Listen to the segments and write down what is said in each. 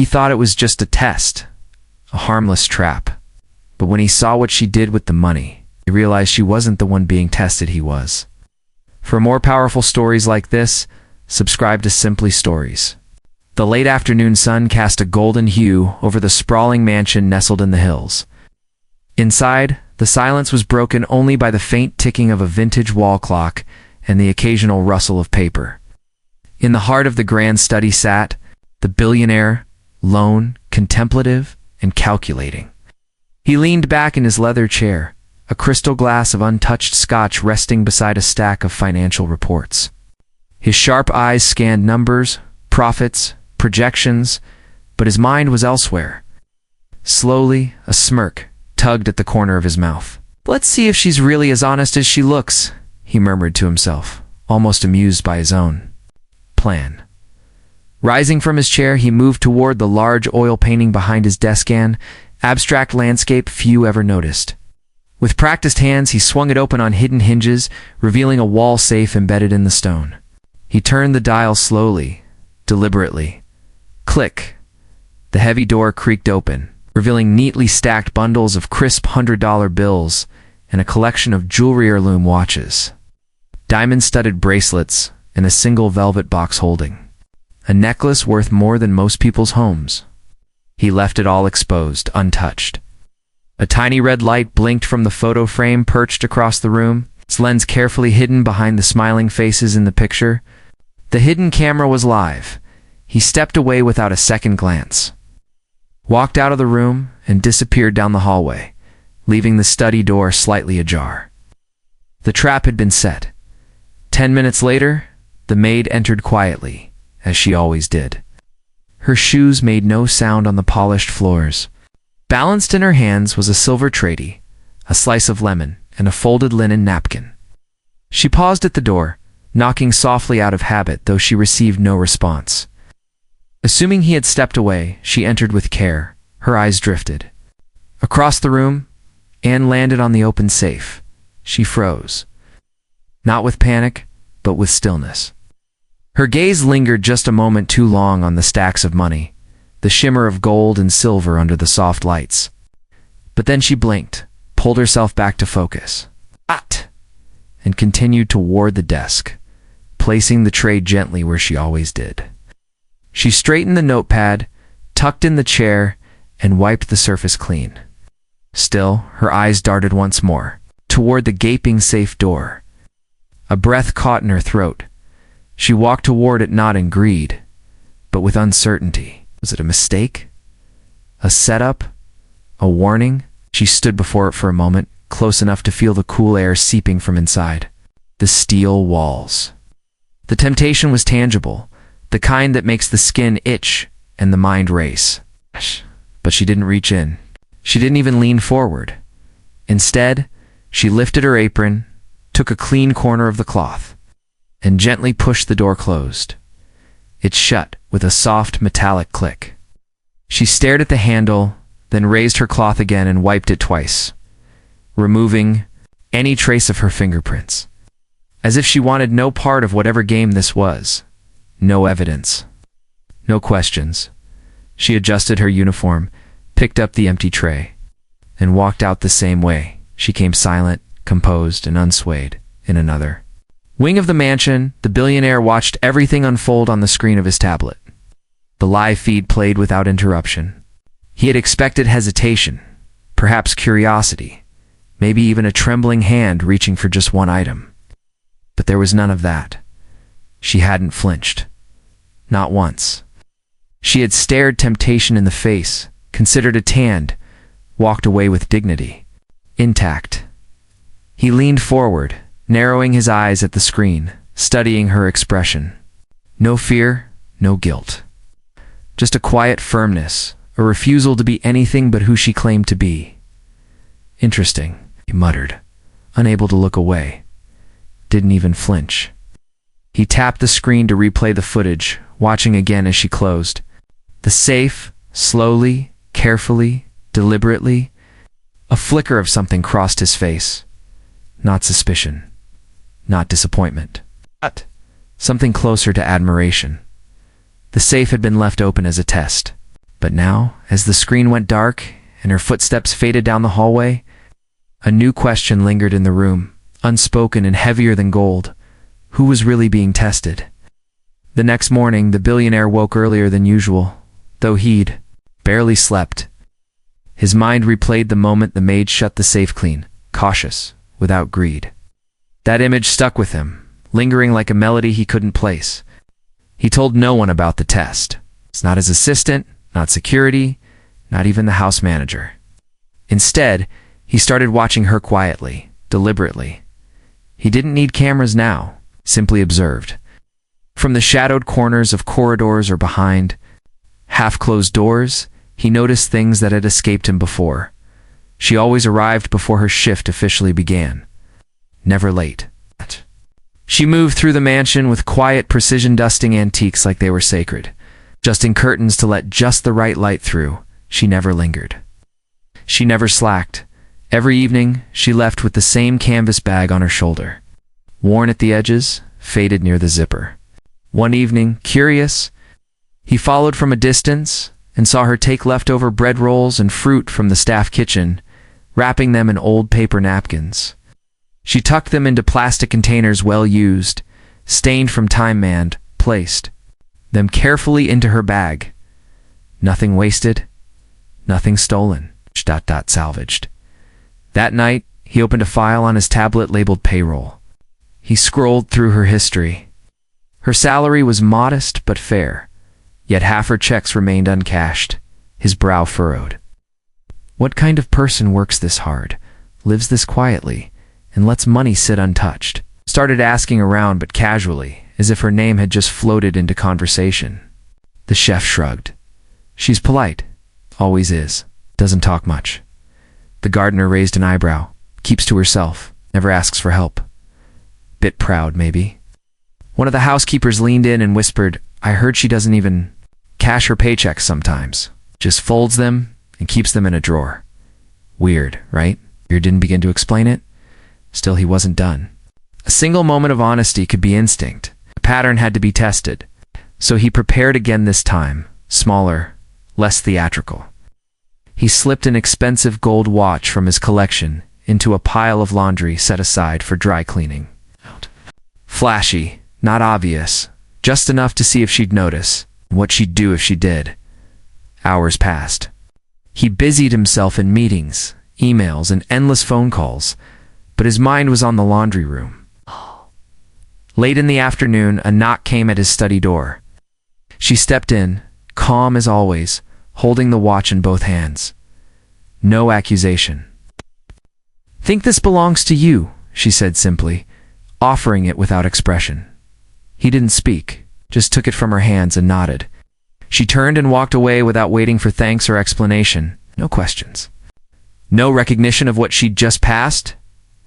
He thought it was just a test, a harmless trap. But when he saw what she did with the money, he realized she wasn't the one being tested, he was. For more powerful stories like this, subscribe to Simply Stories. The late afternoon sun cast a golden hue over the sprawling mansion nestled in the hills. Inside, the silence was broken only by the faint ticking of a vintage wall clock and the occasional rustle of paper. In the heart of the grand study sat the billionaire, lone, contemplative, and calculating. He leaned back in his leather chair, a crystal glass of untouched scotch resting beside a stack of financial reports. His sharp eyes scanned numbers, profits, projections, but his mind was elsewhere. Slowly, a smirk tugged at the corner of his mouth. "Let's see if she's really as honest as she looks," he murmured to himself, almost amused by his own plan. Rising from his chair, he moved toward the large oil painting behind his desk, an abstract landscape few ever noticed. With practiced hands, he swung it open on hidden hinges, revealing a wall safe embedded in the stone. He turned the dial slowly, deliberately. Click! The heavy door creaked open, revealing neatly stacked bundles of crisp $100 bills and a collection of jewelry heirloom watches. Diamond-studded bracelets and a single velvet box holding a necklace worth more than most people's homes. He left it all exposed, untouched. A tiny red light blinked from the photo frame perched across the room, its lens carefully hidden behind the smiling faces in the picture. The hidden camera was live. He stepped away without a second glance, walked out of the room, and disappeared down the hallway, leaving the study door slightly ajar. The trap had been set. 10 minutes later, the maid entered quietly, as she always did. Her shoes made no sound on the polished floors. Balanced in her hands was a silver tradie, a slice of lemon, and a folded linen napkin. She paused at the door, knocking softly out of habit, though she received no response. Assuming he had stepped away, she entered with care. Her eyes drifted. Across the room, Anne landed on the open safe. She froze. Not with panic, but with stillness. Her gaze lingered just a moment too long on the stacks of money, the shimmer of gold and silver under the soft lights. But then she blinked, pulled herself back to focus, and continued toward the desk, placing the tray gently where she always did. She straightened the notepad, tucked in the chair, and wiped the surface clean. Still, her eyes darted once more, toward the gaping safe door. A breath caught in her throat. She walked toward it not in greed, but with uncertainty. Was it a mistake? A setup? A warning? She stood before it for a moment, close enough to feel the cool air seeping from inside. The steel walls. The temptation was tangible, the kind that makes the skin itch and the mind race. But she didn't reach in. She didn't even lean forward. Instead, she lifted her apron, took a clean corner of the cloth, and gently pushed the door closed. It shut with a soft metallic click. She stared at the handle, then raised her cloth again and wiped it twice, removing any trace of her fingerprints, as if she wanted no part of whatever game this was. No evidence. No questions. She adjusted her uniform, picked up the empty tray, and walked out the same way. She came silent, composed, and unswayed in another wing of the mansion. The billionaire watched everything unfold on the screen of his tablet. The live feed played without interruption. He had expected hesitation, perhaps curiosity, maybe even a trembling hand reaching for just one item. But there was none of that. She hadn't flinched. Not once. She had stared temptation in the face, considered it tanned, walked away with dignity, intact. He leaned forward, narrowing his eyes at the screen, studying her expression. No fear, no guilt. Just a quiet firmness, a refusal to be anything but who she claimed to be. Interesting, he muttered, unable to look away. Didn't even flinch. He tapped the screen to replay the footage, watching again as she closed. The safe, slowly, carefully, deliberately. A flicker of something crossed his face. Not suspicion. Not disappointment. But something closer to admiration. The safe had been left open as a test. But now, as the screen went dark and her footsteps faded down the hallway, a new question lingered in the room, unspoken and heavier than gold. Who was really being tested? The next morning, the billionaire woke earlier than usual, though he'd barely slept. His mind replayed the moment the maid shut the safe clean, cautious, without greed. That image stuck with him, lingering like a melody he couldn't place. He told no one about the test. It's not his assistant, not security, not even the house manager. Instead, he started watching her quietly, deliberately. He didn't need cameras now, simply observed. From the shadowed corners of corridors or behind half-closed doors, he noticed things that had escaped him before. She always arrived before her shift officially began. Never late. She moved through the mansion with quiet precision, dusting antiques like they were sacred. Adjusting curtains to let just the right light through, she never lingered. She never slacked. Every evening, she left with the same canvas bag on her shoulder. Worn at the edges, faded near the zipper. One evening, curious, he followed from a distance and saw her take leftover bread rolls and fruit from the staff kitchen, wrapping them in old paper napkins. She tucked them into plastic containers well used, stained from time and placed them carefully into her bag. Nothing wasted, nothing stolen, salvaged. That night, he opened a file on his tablet labeled payroll. He scrolled through her history. Her salary was modest but fair, yet half her checks remained uncashed. His brow furrowed. What kind of person works this hard, lives this quietly, and lets money sit untouched? Started asking around, but casually, as if her name had just floated into conversation. The chef shrugged. She's polite. Always is. Doesn't talk much. The gardener raised an eyebrow. Keeps to herself. Never asks for help. Bit proud, maybe. One of the housekeepers leaned in and whispered, I heard she doesn't even cash her paychecks sometimes. Just folds them and keeps them in a drawer. Weird, right? You didn't begin to explain it? Still, he wasn't done. A single moment of honesty could be instinct. A pattern had to be tested. So he prepared again this time, smaller, less theatrical. He slipped an expensive gold watch from his collection into a pile of laundry set aside for dry cleaning. Flashy, not obvious, just enough to see if she'd notice, what she'd do if she did. Hours passed. He busied himself in meetings, emails, and endless phone calls, but his mind was on the laundry room. Late in the afternoon, a knock came at his study door. She stepped in, calm as always, holding the watch in both hands. No accusation. Think this belongs to you, she said simply, offering it without expression. He didn't speak, just took it from her hands and nodded. She turned and walked away without waiting for thanks or explanation. No questions. No recognition of what she'd just passed.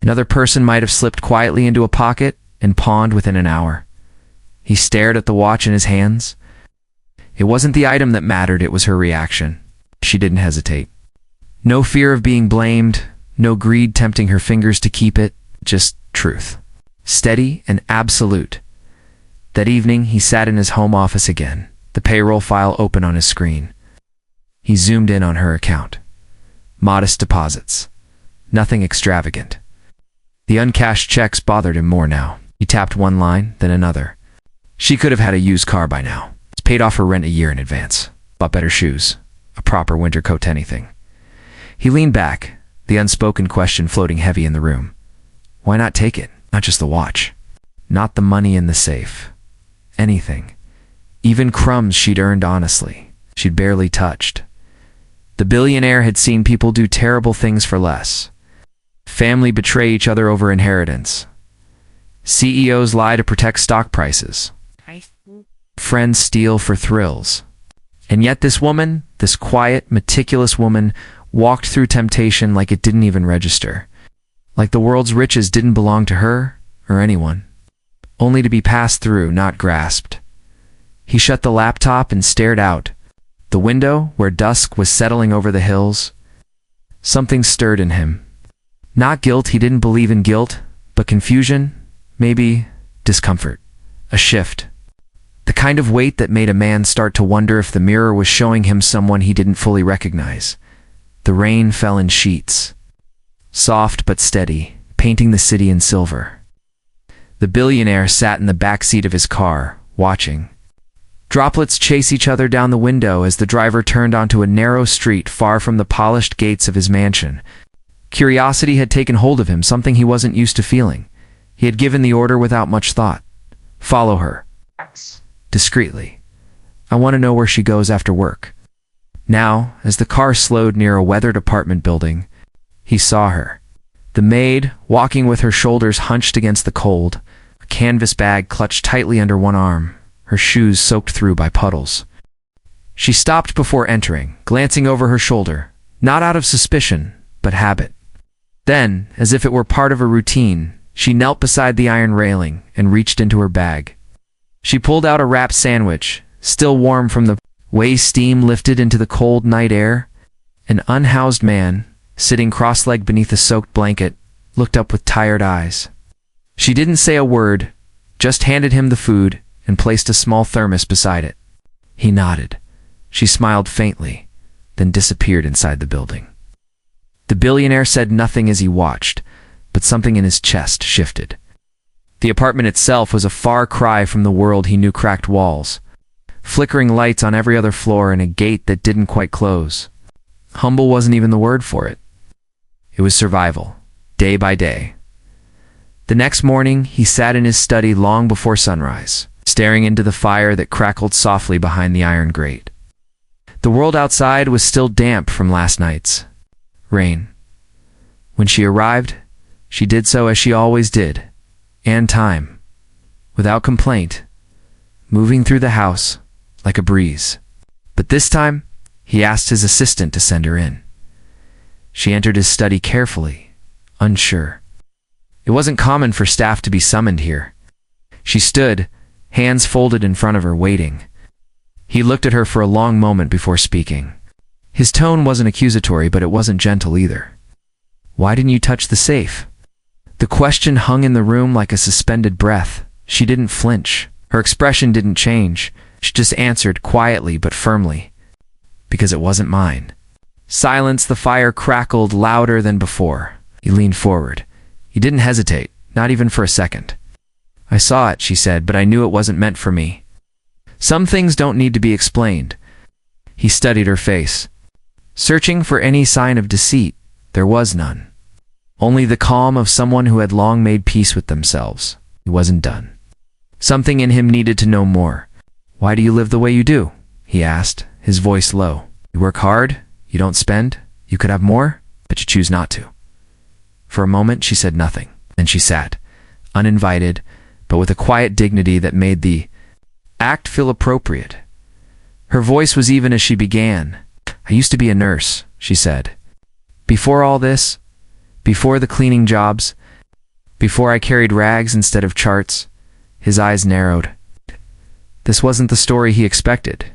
Another person might have slipped quietly into a pocket and pawned within an hour. He stared at the watch in his hands. It wasn't the item that mattered, it was her reaction. She didn't hesitate. No fear of being blamed, no greed tempting her fingers to keep it, just truth. Steady and absolute. That evening, he sat in his home office again, the payroll file open on his screen. He zoomed in on her account. Modest deposits. Nothing extravagant. The uncashed checks bothered him more now. He tapped one line, then another. She could have had a used car by now. It's paid off her rent a year in advance. Bought better shoes. A proper winter coat, anything. He leaned back, the unspoken question floating heavy in the room. Why not take it? Not just the watch. Not the money in the safe. Anything. Even crumbs she'd earned honestly. She'd barely touched. The billionaire had seen people do terrible things for less. Family betray each other over inheritance. CEOs lie to protect stock prices. Friends steal for thrills. And yet this woman, this quiet, meticulous woman, walked through temptation like it didn't even register. Like the world's riches didn't belong to her or anyone. Only to be passed through, not grasped. He shut the laptop and stared out. The window, where dusk was settling over the hills. Something stirred in him. Not guilt, he didn't believe in guilt, but confusion, maybe discomfort. A shift. The kind of weight that made a man start to wonder if the mirror was showing him someone he didn't fully recognize. The rain fell in sheets, soft but steady, painting the city in silver. The billionaire sat in the back seat of his car, watching. Droplets chase each other down the window as the driver turned onto a narrow street far from the polished gates of his mansion. Curiosity had taken hold of him, something he wasn't used to feeling. He had given the order without much thought. Follow her. Discreetly. I want to know where she goes after work. Now, as the car slowed near a weathered apartment building, he saw her. The maid, walking with her shoulders hunched against the cold, a canvas bag clutched tightly under one arm, her shoes soaked through by puddles. She stopped before entering, glancing over her shoulder, not out of suspicion, but habit. Then, as if it were part of a routine, she knelt beside the iron railing and reached into her bag. She pulled out a wrapped sandwich, still warm from the way steam lifted into the cold night air. An unhoused man, sitting cross-legged beneath a soaked blanket, looked up with tired eyes. She didn't say a word, just handed him the food and placed a small thermos beside it. He nodded. She smiled faintly, then disappeared inside the building. The billionaire said nothing as he watched, but something in his chest shifted. The apartment itself was a far cry from the world he knew. Cracked walls, flickering lights on every other floor, and a gate that didn't quite close. Humble wasn't even the word for it. It was survival, day by day. The next morning, he sat in his study long before sunrise, staring into the fire that crackled softly behind the iron grate. The world outside was still damp from last night's rain. When she arrived, she did so as she always did, and time, without complaint, moving through the house like a breeze. But this time, he asked his assistant to send her in. She entered his study carefully, unsure. It wasn't common for staff to be summoned here. She stood, hands folded in front of her, waiting. He looked at her for a long moment before speaking. His tone wasn't accusatory, but it wasn't gentle either. Why didn't you touch the safe? The question hung in the room like a suspended breath. She didn't flinch. Her expression didn't change. She just answered quietly but firmly. Because it wasn't mine. Silence. The fire crackled louder than before. He leaned forward. He didn't hesitate, not even for a second. I saw it, she said, but I knew it wasn't meant for me. Some things don't need to be explained. He studied her face. Searching for any sign of deceit, there was none. Only the calm of someone who had long made peace with themselves. He wasn't done. Something in him needed to know more. Why do you live the way you do? He asked, his voice low. You work hard, you don't spend, you could have more, but you choose not to. For a moment she said nothing. Then she sat, uninvited, but with a quiet dignity that made the act feel appropriate. Her voice was even as she began. I used to be a nurse, she said. Before all this, before the cleaning jobs, before I carried rags instead of charts. His eyes narrowed. This wasn't the story he expected.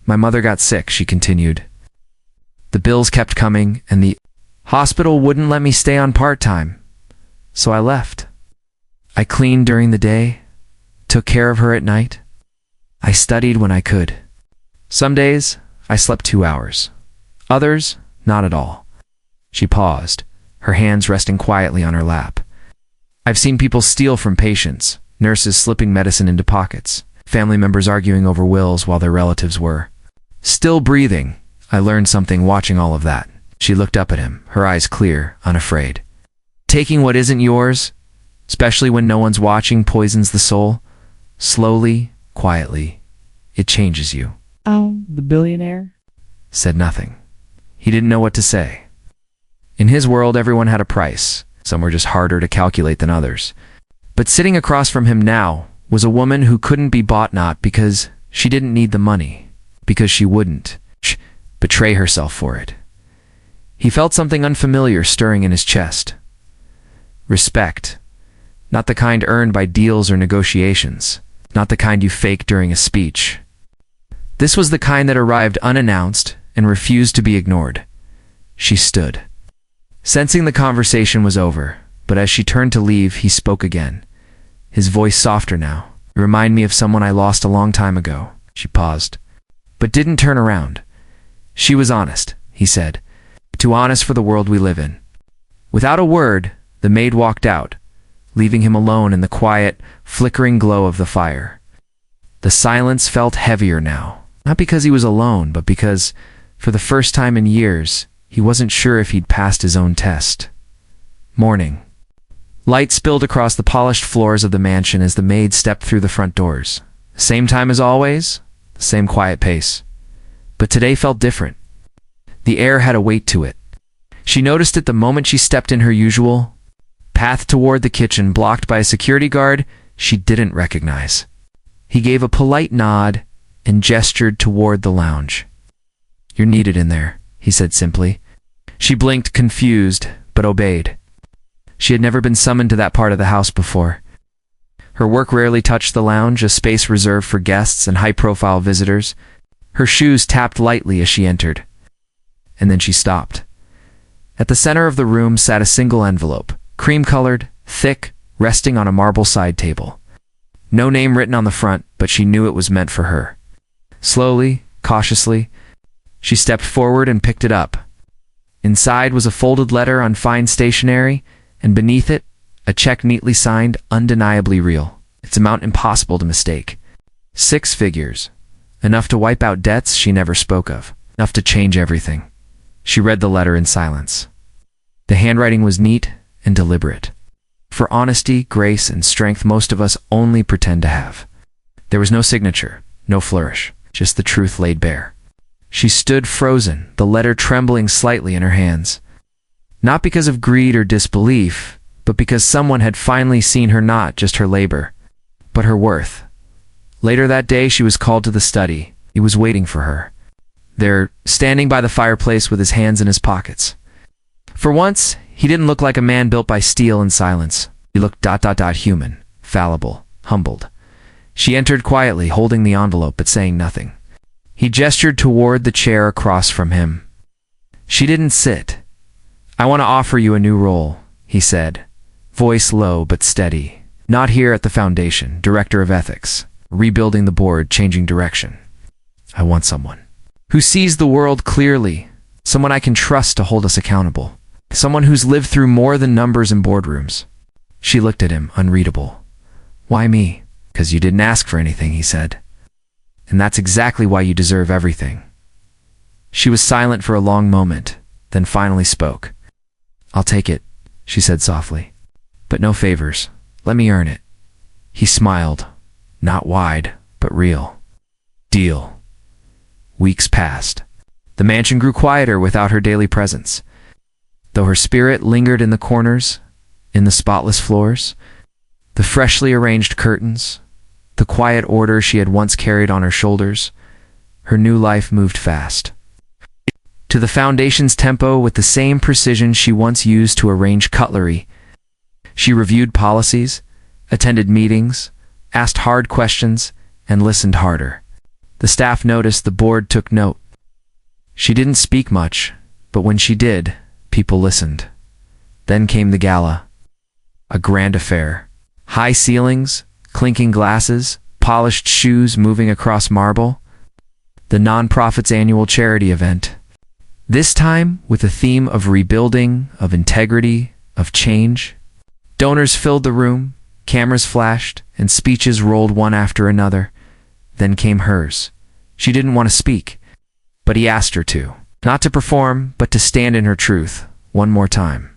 My mother got sick, she continued. The bills kept coming, and the hospital wouldn't let me stay on part-time. So I left. I cleaned during the day, took care of her at night. I studied when I could. Some days, I slept 2 hours. Others, not at all. She paused, her hands resting quietly on her lap. I've seen people steal from patients, nurses slipping medicine into pockets, family members arguing over wills while their relatives were still breathing. I learned something watching all of that. She looked up at him, her eyes clear, unafraid. Taking what isn't yours, especially when no one's watching, poisons the soul. Slowly, quietly, it changes you. The billionaire said nothing. He didn't know what to say. In his world, everyone had a price. Some were just harder to calculate than others. But sitting across from him now was a woman who couldn't be bought, not because she didn't need the money, because she wouldn't betray herself for it. He felt something unfamiliar stirring in his chest. Respect. Not the kind earned by deals or negotiations. Not the kind you fake during a speech. This was the kind that arrived unannounced and refused to be ignored. She stood. Sensing the conversation was over, but as she turned to leave, he spoke again, his voice softer now. You remind me of someone I lost a long time ago." She paused, but didn't turn around. "She was honest," he said. "Too honest for the world we live in." Without a word, the maid walked out, leaving him alone in the quiet, flickering glow of the fire. The silence felt heavier now, not because he was alone, but because, for the first time in years, he wasn't sure if he'd passed his own test. Morning. Light spilled across the polished floors of the mansion as the maid stepped through the front doors. Same time as always, the same quiet pace. But today felt different. The air had a weight to it. She noticed it the moment she stepped in her usual path toward the kitchen, blocked by a security guard she didn't recognize. He gave a polite nod and gestured toward the lounge. "You're needed in there," he said simply. She blinked, confused, but obeyed. She had never been summoned to that part of the house before. Her work rarely touched the lounge, a space reserved for guests and high-profile visitors. Her shoes tapped lightly as she entered. And then she stopped. At the center of the room sat a single envelope, cream-colored, thick, resting on a marble side table. No name written on the front, but she knew it was meant for her. Slowly, cautiously, she stepped forward and picked it up. Inside was a folded letter on fine stationery, and beneath it, a check neatly signed, undeniably real. Its amount impossible to mistake. 6 figures. Enough to wipe out debts she never spoke of. Enough to change everything. She read the letter in silence. The handwriting was neat and deliberate. For honesty, grace, and strength most of us only pretend to have. There was no signature, no flourish, just the truth laid bare. She stood frozen, the letter trembling slightly in her hands. Not because of greed or disbelief, but because someone had finally seen her, not just her labor, but her worth. Later that day, she was called to the study. He was waiting for her, there, standing by the fireplace with his hands in his pockets. For once, he didn't look like a man built by steel and silence. He looked human, fallible, humbled. She entered quietly, holding the envelope but saying nothing. He gestured toward the chair across from him. She didn't sit. "I want to offer you a new role," he said, voice low but steady. "Not here at the foundation, director of ethics, rebuilding the board, changing direction. I want someone who sees the world clearly, someone I can trust to hold us accountable, someone who's lived through more than numbers in boardrooms." She looked at him, unreadable. "Why me?" "'Cause you didn't ask for anything," he said. "And that's exactly why you deserve everything." She was silent for a long moment, then finally spoke. "I'll take it," she said softly. "But no favors. Let me earn it." He smiled, not wide, but real. "Deal." Weeks passed. The mansion grew quieter without her daily presence. Though her spirit lingered in the corners, in the spotless floors, the freshly arranged curtains, the quiet order she had once carried on her shoulders, her new life moved fast. To the foundation's tempo with the same precision she once used to arrange cutlery. She reviewed policies, attended meetings, asked hard questions, and listened harder. The staff noticed, the board took note. She didn't speak much, but when she did, people listened. Then came the gala. A grand affair. High ceilings, clinking glasses, polished shoes moving across marble. The nonprofit's annual charity event. This time with a theme of rebuilding, of integrity, of change. Donors filled the room, cameras flashed, and speeches rolled one after another. Then came hers. She didn't want to speak, but he asked her to. Not to perform, but to stand in her truth, one more time.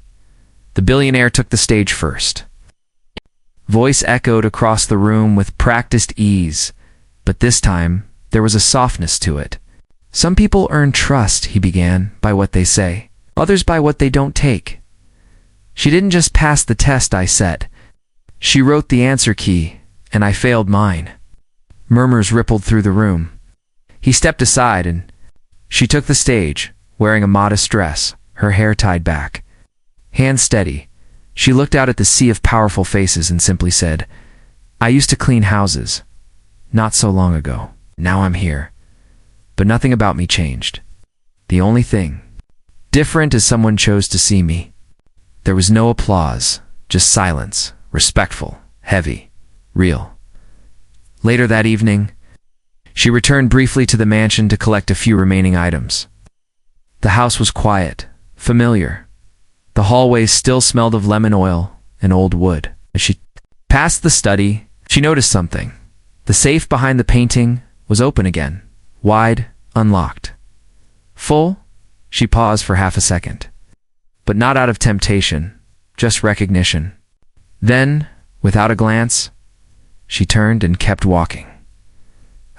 The billionaire took the stage first. Voice echoed across the room with practiced ease, but this time there was a softness to it. "Some people earn trust," he began, "by what they say, others by what they don't take. She didn't just pass the test I set. She wrote the answer key, and I failed mine." Murmurs rippled through the room. He stepped aside and she took the stage, wearing a modest dress, her hair tied back. Hands steady, she looked out at the sea of powerful faces and simply said, "I used to clean houses. Not so long ago. Now I'm here. But nothing about me changed. The only thing different is someone chose to see me." There was no applause, just silence, respectful, heavy, real. Later that evening, she returned briefly to the mansion to collect a few remaining items. The house was quiet, familiar. The hallways still smelled of lemon oil and old wood. As she passed the study, she noticed something. The safe behind the painting was open again, wide, unlocked. Full? She paused for half a second. But not out of temptation, just recognition. Then, without a glance, she turned and kept walking.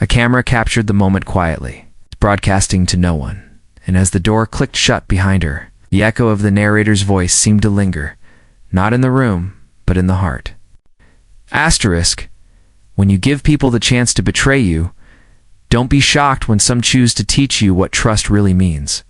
A camera captured the moment quietly, broadcasting to no one, and as the door clicked shut behind her, the echo of the narrator's voice seemed to linger, not in the room, but in the heart. Asterisk, when you give people the chance to betray you, don't be shocked when some choose to teach you what trust really means.